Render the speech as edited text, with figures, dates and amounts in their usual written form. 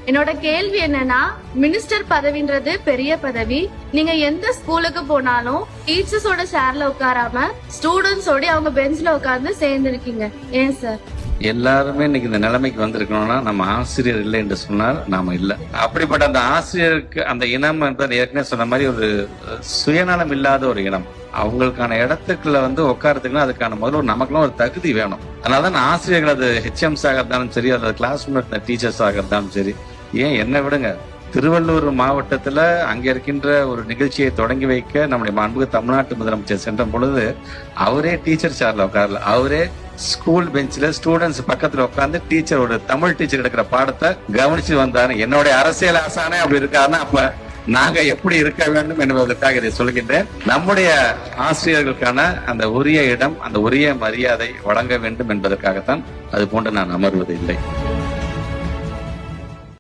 என்னோட கேள்வி என்னன்னா, மினிஸ்டர் பதவின்றது பெரிய பதவி. நீங்க எந்த ஸ்கூலுக்கு போனாலும் டீச்சர்ஸோட சேர்ல உட்காராம ஸ்டூடெண்ட்ஸோட அவங்க பெஞ்ச்ல உட்கார்ந்து சேர்ந்து இருக்கீங்க. ஏன் சார்? எல்லாருமே இன்னைக்கு இந்த நிலைமைக்கு வந்திருக்கணும்னா நம்ம ஆசிரியர் இல்லை என்று சொன்னால் நாம இல்லை. அப்படிப்பட்ட அந்த ஆசிரியருக்கு அந்த இனம் என்பது ஏற்கனவே சொன்ன மாதிரி ஒரு சுயநலம் இல்லாத ஒரு இனம். அவங்களுக்கான இடத்துக்குள்ள உட்காரத்துக்குன்னா அதுக்கான முதல்ல நமக்குலாம் ஒரு தகுதி வேணும். அதனாலதான் ஆசிரியர்கள் அது ஹெச்எம்ஸ் ஆக இருந்தாலும் சரி, அல்லது கிளாஸ் டீச்சர்ஸ் ஆக இருந்தாலும் சரி. ஏன் என்ன விடுங்க, திருவள்ளூர் மாவட்டத்துல அங்க இருக்கின்ற ஒரு நிகழ்ச்சியை தொடங்கி வைக்க நம்முடைய மாண்புமிகு தமிழ்நாட்டு முதலமைச்சர் சென்ற பொழுது அவரே டீச்சர் சேர்ல உட்காரல, அவரே ஸ்கூல் பெஞ்ச்ல ஸ்டூடெண்ட்ஸ் பக்கத்துல உட்கார்ந்து டீச்சர், ஒரு தமிழ் டீச்சர் எடுக்கிற பாடத்தை கவனிச்சு வந்தாரு. என்னுடைய அரசியல் ஆசானே அப்படி இருக்காருன்னா அப்ப நாங்க எப்படி இருக்க வேண்டும் என்பதற்காக இதை சொல்கின்றேன். நம்முடைய ஆசிரியர்களுக்கான அந்த உரிய இடம், அந்த உரிய மரியாதை வழங்க வேண்டும் என்பதற்காகத்தான் அது போன்று நான் அமர்வது இல்லை.